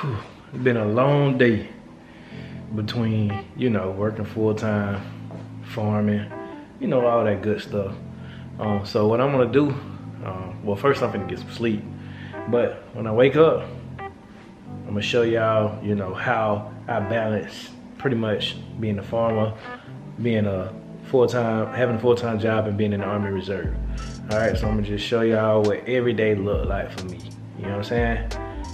It's been a long day between, you know, working full-time, farming, you know, all that good stuff. So what I'm gonna do, well, first I'm gonna get some sleep. But when I wake up, I'm gonna show y'all, you know, how I balance pretty much being a farmer, being a having a full-time job, and being in the Army Reserve. All right, so I'm gonna just show y'all what every day look like for me. You know what I'm saying?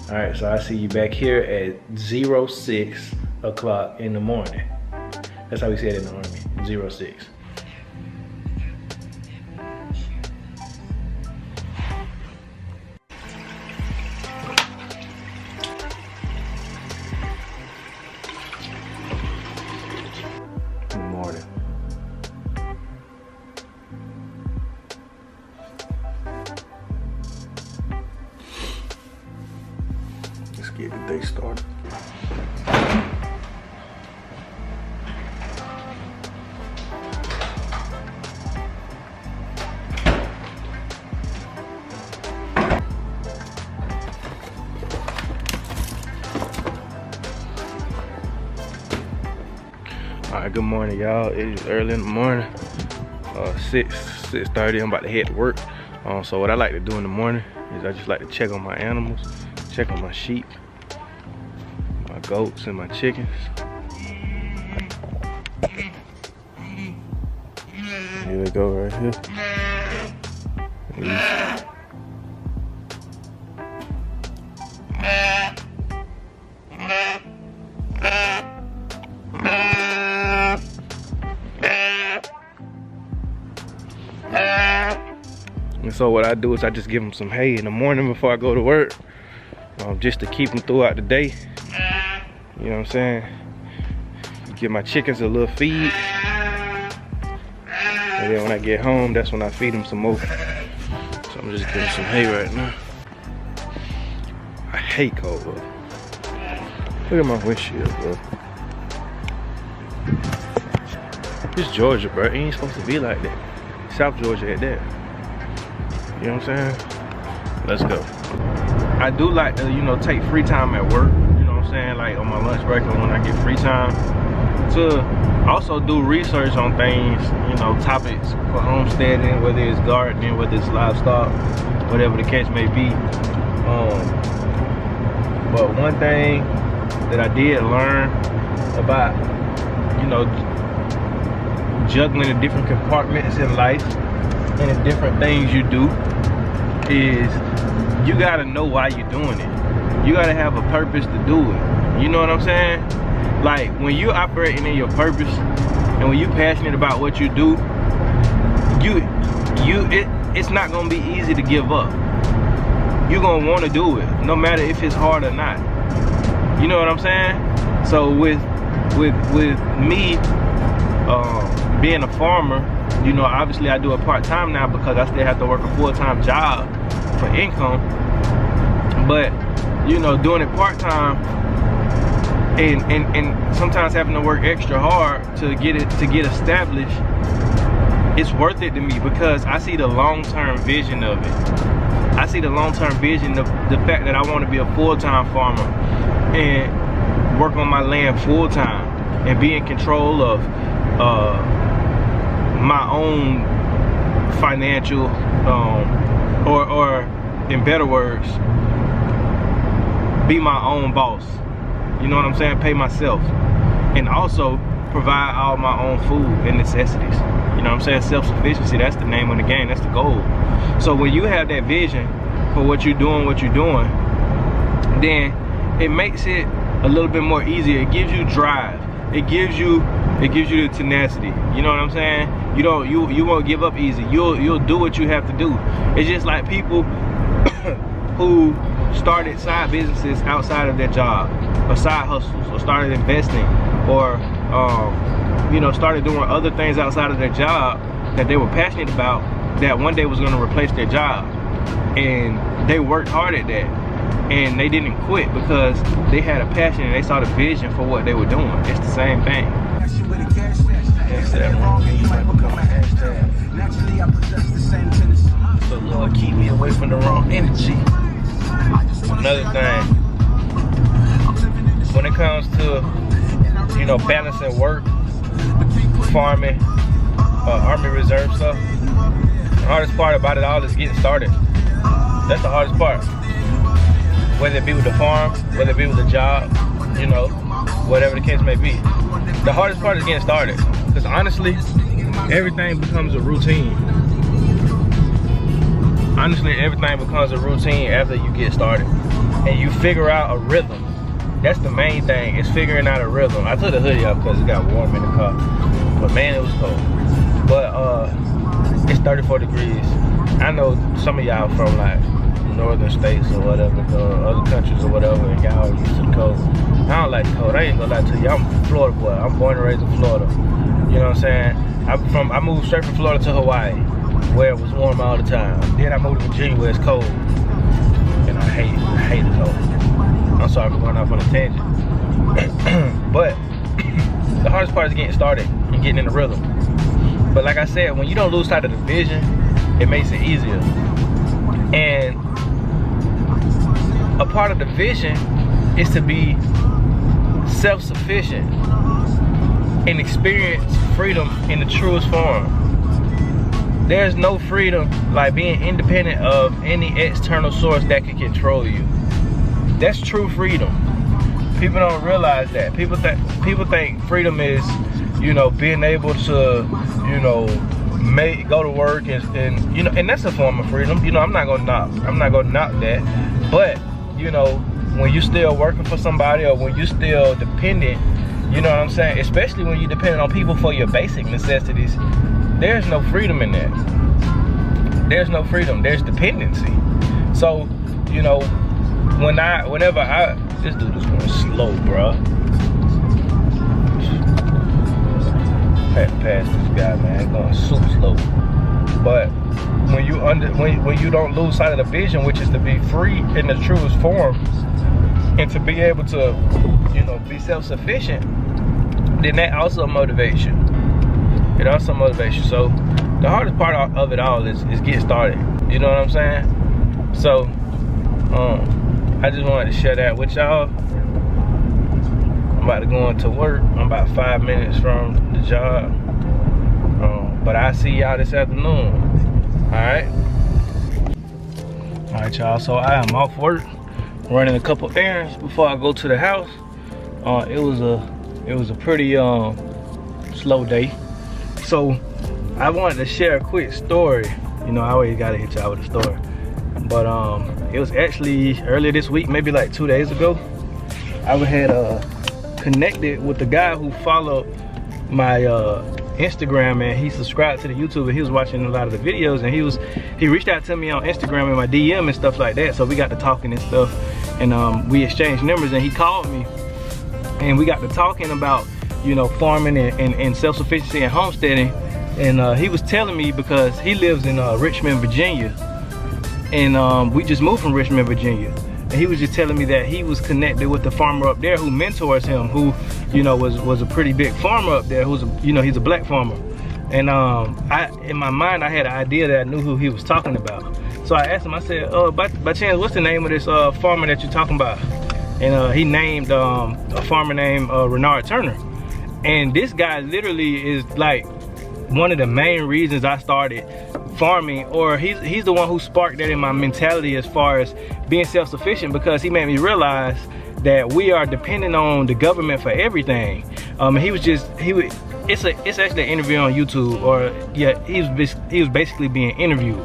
All right, so I see you back here at 06 o'clock in the morning. That's how we say it in the Army, 06. Good morning. Let's get the day started. All right, good morning, y'all. It is early in the morning, 6:30. I'm about to head to work. So what I like to do in the morning is I just like to check on my animals, check on my sheep, my goats, and my chickens. Here they go right here. And so what I do is I just give them some hay in the morning before I go to work, just to keep them throughout the day. You know what I'm saying? Give my chickens a little feed, and then when I get home, that's when I feed them some more. So I'm just giving some hay right now. I hate cold weather. Look at my windshield, bro. It's Georgia, bro. It ain't supposed to be like that. South Georgia at that. You know what I'm saying? Let's go. I do like to, you know, take free time at work. You know what I'm saying? Like on my lunch break and when I get free time, to also do research on things, you know, topics for homesteading, whether it's gardening, whether it's livestock, whatever the case may be. But one thing that I did learn about, you know, juggling the different compartments in life and the different things you do is you gotta know why you're doing it. You gotta have a purpose to do it. You know what I'm saying? Like when you're operating in your purpose and when you're passionate about what you do, it's not gonna be easy to give up. You're gonna wanna do it, no matter if it's hard or not. You know what I'm saying? So with me being a farmer, you know, obviously I do it part-time now because I still have to work a full-time job for income. But, you know, doing it part-time and sometimes having to work extra hard to get established, it's worth it to me because I see the long-term vision of it. I see the long-term vision of the fact that I want to be a full-time farmer and work on my land full-time and be in control of my own financial, or in better words, be my own boss. You know what I'm saying? Pay myself. And also provide all my own food and necessities. You know what I'm saying? Self-sufficiency, that's the name of the game, that's the goal. So when you have that vision for what you're doing, then it makes it a little bit more easier. It gives you drive. It gives you the tenacity. You know what I'm saying? You won't give up easy. You'll do what you have to do. It's just like people who started side businesses outside of their job, or side hustles, or started investing, or you know, started doing other things outside of their job that they were passionate about, that one day was going to replace their job, and they worked hard at that. And they didn't quit because they had a passion and they saw the vision for what they were doing. It's the same thing. So Lord, keep me away from the wrong energy. Another thing, it comes to, you know, balancing work, farming, Army Reserve stuff, the hardest part about it all is getting started. That's the hardest part. Whether it be with the farm, whether it be with the job, you know, whatever the case may be. The hardest part is getting started. Because honestly, everything becomes a routine. Honestly, everything becomes a routine after you get started. And you figure out a rhythm. That's the main thing, is figuring out a rhythm. I took the hoodie off because it got warm in the car. But man, it was cold. But it's 34 degrees. I know some of y'all from like northern states or whatever, other countries or whatever, and y'all used to the cold. I don't like the cold. I ain't gonna lie to you. I'm a Florida boy. I'm born and raised in Florida. You know what I'm saying? I moved straight from Florida to Hawaii, where it was warm all the time. Then I moved to Virginia, where it's cold, and I hate the cold. I'm sorry for going off on a tangent. But the hardest part is getting started and getting in the rhythm. But like I said, when you don't lose sight of the vision, it makes it easier. And a part of the vision is to be self-sufficient and experience freedom in the truest form. There's no freedom like being independent of any external source that can control you. That's true freedom. People don't realize that. People think freedom is, you know, being able to, you know, go to work and you know, and that's a form of freedom. You know, I'm not gonna knock that. But you know, when you're still working for somebody, or when you're still dependent, you know what I'm saying? Especially when you're dependent on people for your basic necessities, there's no freedom in that. There's no freedom. There's dependency. So, you know, whenever this dude is going slow, bruh. Had to pass this guy, man. Going super slow. But when you don't lose sight of the vision, which is to be free in the truest form, and to be able to, you know, be self-sufficient, then that also motivates you. It also motivates you. So the hardest part of it all is getting started. You know what I'm saying? So I just wanted to share that with y'all. I'm about to go into work. I'm about 5 minutes from the job. But I'll see y'all this afternoon. Alright? Alright, y'all. So I am off work, running a couple errands before I go to the house. It was a pretty slow day. So I wanted to share a quick story. You know, I always gotta hit y'all with a story. But it was actually earlier this week, maybe like 2 days ago. I had connected with the guy who followed my Instagram, and he subscribed to the YouTube, and he was watching a lot of the videos, and he reached out to me on Instagram in my DM and stuff like that. So we got to talking and stuff, and we exchanged numbers, and he called me, and we got to talking about, you know, farming and self-sufficiency and homesteading. And he was telling me, because he lives in Richmond, Virginia, and we just moved from Richmond, Virginia. And he was just telling me that he was connected with the farmer up there who mentors him, who, you know, was a pretty big farmer up there, who's you know, he's a black farmer. And in my mind, I had an idea that I knew who he was talking about. So I asked him, I said, by chance, what's the name of this farmer that you're talking about? And he named a farmer named Renard Turner. And this guy literally is like one of the main reasons I started farming, or he's the one who sparked that in my mentality as far as being self-sufficient, because he made me realize that we are dependent on the government for everything. It's actually an interview on YouTube, or yeah, he was basically being interviewed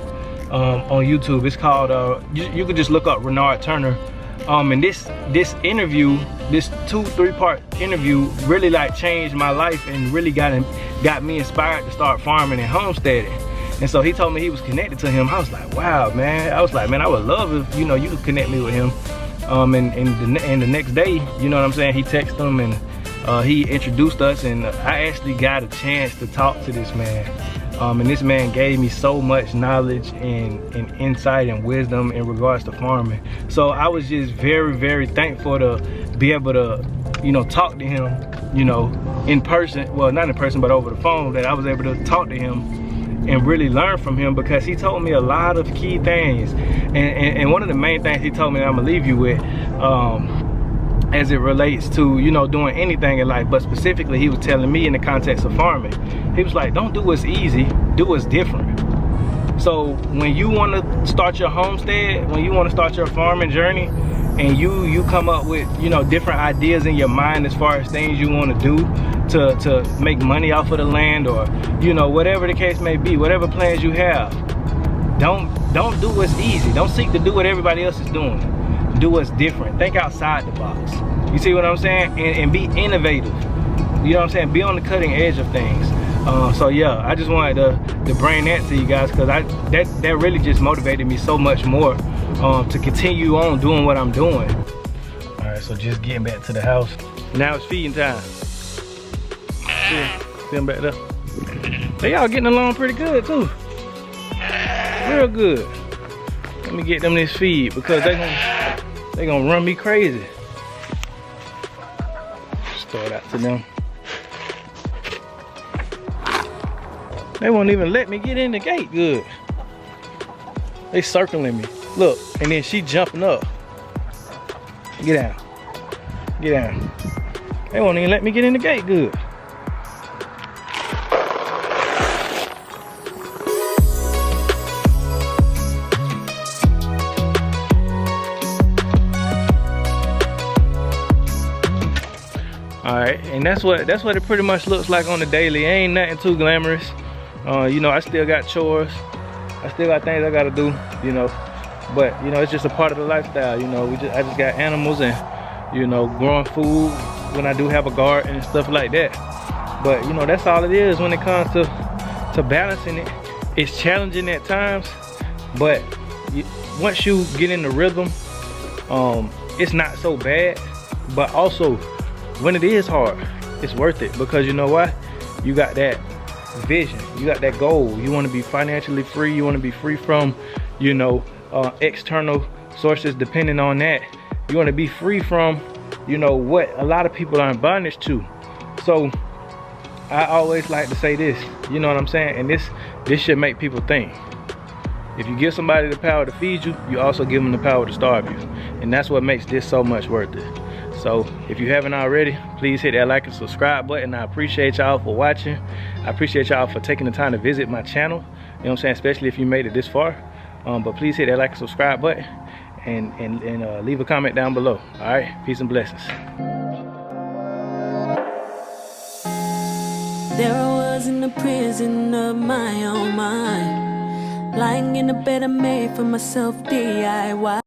on YouTube. It's called you could just look up Renard Turner. And this interview, this 2-3 part interview, really like changed my life and really got me inspired to start farming and homesteading. And so he told me he was connected to him. I was like, wow, man. I was like, man, I would love if, you know, you could connect me with him. And the next day, you know what I'm saying, he texted him, and he introduced us, and I actually got a chance to talk to this man. And this man gave me so much knowledge and insight and wisdom in regards to farming. So I was just very, very thankful to be able to, you know, talk to him, you know, in person. Well, not in person, but over the phone, that I was able to talk to him and really learn from him, because he told me a lot of key things. And one of the main things he told me that I'm gonna leave you with, as it relates to, you know, doing anything in life, but specifically he was telling me in the context of farming. He was like, don't do what's easy, do what's different. So when you want to start your homestead, when you want to start your farming journey, and you come up with, you know, different ideas in your mind as far as things you want to do to make money off of the land, or, you know, whatever the case may be, whatever plans you have, don't do what's easy. Don't seek to do what everybody else is doing. Do what's different. Think outside the box. You see what I'm saying? And be innovative. You know what I'm saying? Be on the cutting edge of things. So yeah, I just wanted to bring that to you guys, because that really just motivated me so much more to continue on doing what I'm doing. All right, so just getting back to the house. Now it's feeding time. See them back there? They all getting along pretty good too. Real good. Let me get them this feed, because they gonna run me crazy. Start out to them. They won't even let me get in the gate good. They circling me. Look, and then she jumping up. Get down. Get down. They won't even let me get in the gate good. Alright, and that's what it pretty much looks like on the daily. Ain't nothing too glamorous. You know, I still got chores. I still got things I gotta do, you know. But, you know, it's just a part of the lifestyle, you know. I just got animals and, you know, growing food when I do have a garden and stuff like that. But, you know, that's all it is when it comes to balancing it. It's challenging at times, but once you get in the rhythm, it's not so bad. But also, when it is hard, it's worth it, because you know why? You got that vision, you got that goal. You want to be financially free, you want to be free from, you know, external sources depending on that. You want to be free from, you know, what a lot of people are in bondage to. So I always like to say this, you know what I'm saying? And this should make people think. If you give somebody the power to feed you, you also give them the power to starve you. And that's what makes this so much worth it. So if you haven't already, please hit that like and subscribe button. I appreciate y'all for watching. I appreciate y'all for taking the time to visit my channel. You know what I'm saying? Especially if you made it this far. But please hit that like and subscribe button, and leave a comment down below. All right, peace and blessings. There I was in the prison of my own mind, lying in a bed I made for myself, DIY.